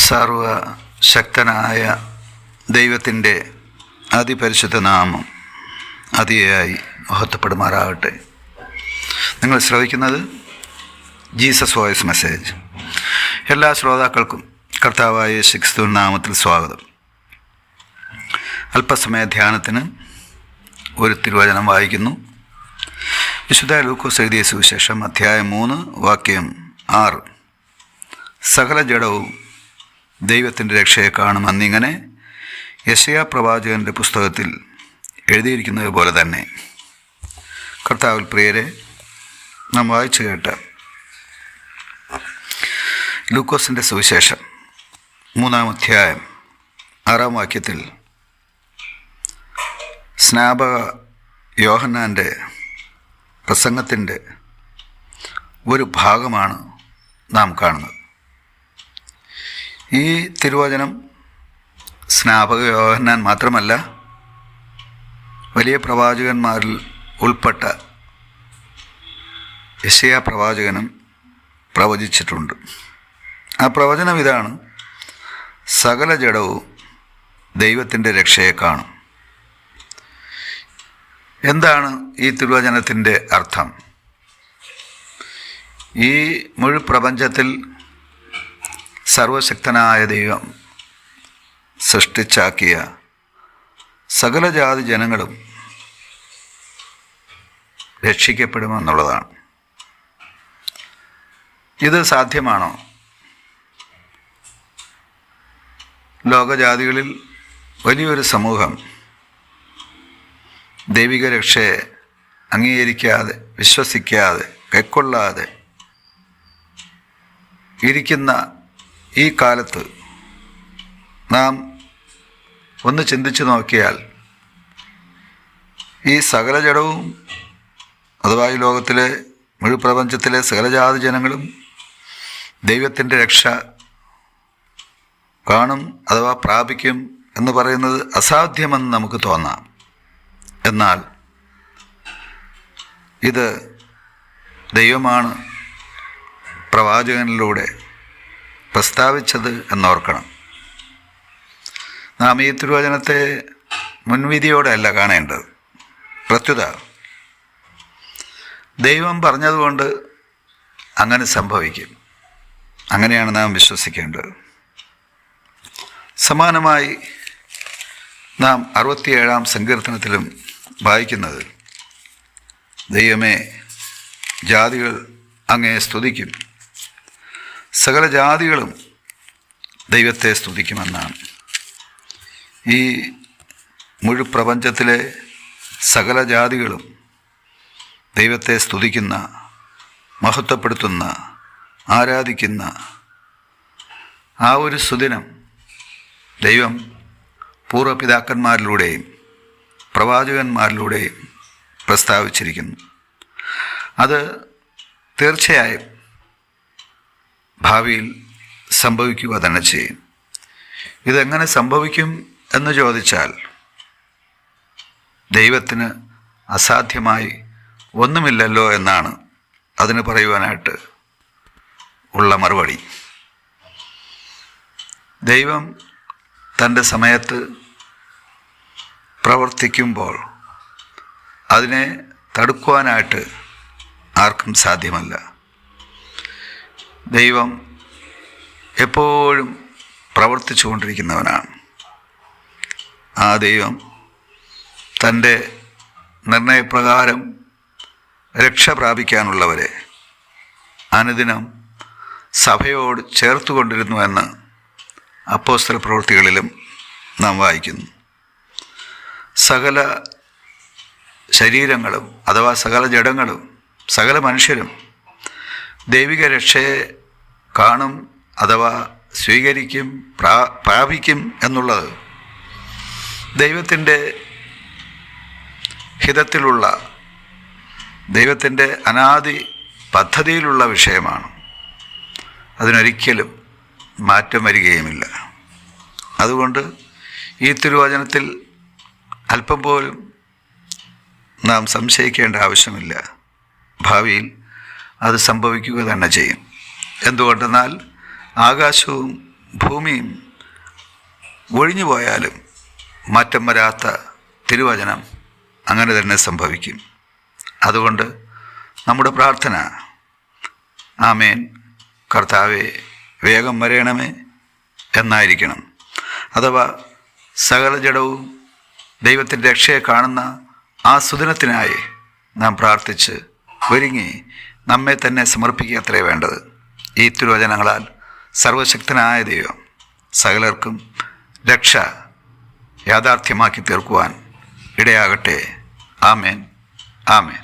സർവശക്തനായ ദൈവത്തിൻ്റെ അതിപരിശുദ്ധ നാമം അതിയായി മഹത്വപ്പെടുമാറാകട്ടെ. നിങ്ങൾ ശ്രവിക്കുന്നത് ജീസസ് വോയിസ് മെസ്സേജ്. എല്ലാ ശ്രോതാക്കൾക്കും കർത്താവായ യേശു ക്രിസ്തുവിൻ നാമത്തിൽ സ്വാഗതം. അല്പസമയ ധ്യാനത്തിന് ഒരു തിരുവചനം വായിക്കുന്നു. വിശുദ്ധ ലൂക്കോസ് എഴുതിയ സുവിശേഷം അധ്യായം 3 വാക്യം 6. സകല ജഡവും ദൈവത്തിൻ്റെ രക്ഷയെ കാണും എന്നിങ്ങനെ യെശയ്യാ പ്രവാചകൻ്റെ പുസ്തകത്തിൽ എഴുതിയിരിക്കുന്നത് പോലെ തന്നെ. കർത്താവിൽ പ്രിയരെ, നാം വായിച്ചു കേട്ട ലൂക്കോസിൻ്റെ സുവിശേഷം 3-ാം അധ്യായം 6-ാം വാക്യത്തിൽ സ്നാപക യോഹന്നാൻ്റെ പ്രസംഗത്തിൻ്റെ ഒരു ഭാഗമാണ് നാം കാണുന്നത്. ഈ തിരുവചനം സ്നാപക യോഹന്നാൻ മാത്രമല്ല, വലിയ പ്രവാചകന്മാരിൽ ഉൾപ്പെട്ട യെശയ്യാ പ്രവാചകനും പ്രവചിച്ചിട്ടുണ്ട്. ആ പ്രവചനം ഇതാണ്: സകല ജഡവും ദൈവത്തിൻ്റെ രക്ഷയെ കാണും. എന്താണ് ഈ തിരുവചനത്തിൻ്റെ അർത്ഥം? ഈ മുഴുപ്രപഞ്ചത്തിൽ സർവശക്തനായ ദൈവം സൃഷ്ടിച്ചാക്കിയ സകല ജാതി ജനങ്ങളും രക്ഷിക്കപ്പെടുമെന്നുള്ളതാണ്. ഇത് സാധ്യമാണോ? ലോകജാതികളിൽ വലിയൊരു സമൂഹം ദൈവിക രക്ഷയെ അംഗീകരിക്കാതെ, വിശ്വസിക്കാതെ, കൈക്കൊള്ളാതെ ഇരിക്കുന്ന ഈ കാലത്ത് നാം ഒന്ന് ചിന്തിച്ചു നോക്കിയാൽ, ഈ സകല ജഡവും അഥവാ ഈ ലോകത്തിലെ മുഴുപ്രപഞ്ചത്തിലെ സകലജാതി ജനങ്ങളും ദൈവത്തിൻ്റെ രക്ഷ കാണും അഥവാ പ്രാപിക്കും എന്ന് പറയുന്നത് അസാധ്യമെന്ന് നമുക്ക് തോന്നാം. എന്നാൽ ഇത് ദൈവമാണ് പ്രവാചകനിലൂടെ പ്രസ്താവിച്ചത് എന്നോർക്കണം. നാം ഈ തിരുവചനത്തെ മുൻവിധിയോടെയല്ല കാണേണ്ടത്. പ്രത്യുത ദൈവം പറഞ്ഞതുകൊണ്ട് അങ്ങനെ സംഭവിക്കും, അങ്ങനെയാണ് നാം വിശ്വസിക്കേണ്ടത്. സമാനമായി നാം 67-ാം സങ്കീർത്തനത്തിലും വായിക്കുന്നത്: ദൈവമേ, ജാതികൾ അങ്ങയെ സ്തുതിക്കും, സകല ജാതികളും ദൈവത്തെ സ്തുതിക്കുമെന്നാണ്. ഈ മുഴുപ്രപഞ്ചത്തിലെ സകല ജാതികളും ദൈവത്തെ സ്തുതിക്കുന്ന, മഹത്വപ്പെടുത്തുന്ന, ആരാധിക്കുന്ന ആ ഒരു സുദിനം ദൈവം പൂർവ്വപിതാക്കന്മാരിലൂടെയും പ്രവാചകന്മാരിലൂടെയും പ്രസ്താവിച്ചിരിക്കുന്നു. അത് തീർച്ചയായും ഭാവിയിൽ സംഭവിക്കുക തന്നെ ചെയ്യും. ഇതെങ്ങനെ സംഭവിക്കും എന്ന് ചോദിച്ചാൽ, ദൈവത്തിന് അസാധ്യമായി ഒന്നുമില്ലല്ലോ എന്നാണ് അതിന് പറയുവാനായിട്ട് ഉള്ള മറുപടി. ദൈവം തൻ്റെ സമയത്ത് പ്രവർത്തിക്കുമ്പോൾ അതിനെ തടുക്കുവാനായിട്ട് ആർക്കും സാധ്യമല്ല. ദൈവം എപ്പോഴും പ്രവർത്തിച്ചു കൊണ്ടിരിക്കുന്നവനാണ്. ആ ദൈവം തൻ്റെ നിർണയപ്രകാരം രക്ഷ പ്രാപിക്കാനുള്ളവരെ അനുദിനം സഭയോട് ചേർത്തുകൊണ്ടിരുന്നുവെന്ന് അപ്പോസ്തല പ്രവൃത്തികളിലും നാം വായിക്കുന്നു. സകല ശരീരങ്ങളും അഥവാ സകല ജഡങ്ങളും സകല മനുഷ്യരും ദൈവിക രക്ഷയെ കാണും അഥവാ സ്വീകരിക്കും, പ്രാപിക്കും എന്നുള്ളത് ദൈവത്തിൻ്റെ ഹിതത്തിലുള്ള, ദൈവത്തിൻ്റെ അനാദി പദ്ധതിയിലുള്ള വിഷയമാണ്. അതിനൊരിക്കലും മാറ്റം വരികയുമില്ല. അതുകൊണ്ട് ഈ തിരുവചനത്തിൽ അല്പം പോലും നാം സംശയിക്കേണ്ട ആവശ്യമില്ല. ഭാവിയിൽ അത് സംഭവിക്കുക തന്നെ ചെയ്യും. എന്തുകൊണ്ടെന്നാൽ ആകാശവും ഭൂമിയും ഒഴിഞ്ഞു പോയാലും മാറ്റം വരാത്ത തിരുവചനം അങ്ങനെ തന്നെ സംഭവിക്കും. അതുകൊണ്ട് നമ്മുടെ പ്രാർത്ഥന ആമേൻ, കർത്താവേ വേഗം വരയണമേ എന്നായിരിക്കണം. അഥവാ സകല ജഡവും ദൈവത്തിൻ്റെ രക്ഷയെ കാണുന്ന ആ സുദിനത്തിനായി നാം പ്രാർത്ഥിച്ച് ഒരുങ്ങി നമ്മെ തന്നെ സമർപ്പിക്കുക അത്രേ വേണ്ടത്. ഈ തിരുവചനങ്ങളാൽ സർവശക്തനായ ദൈവം സകലർക്കും രക്ഷ യാഥാർത്ഥ്യമാക്കി തീർക്കുവാൻ ഇടയാകട്ടെ. ആമേൻ, ആമേൻ.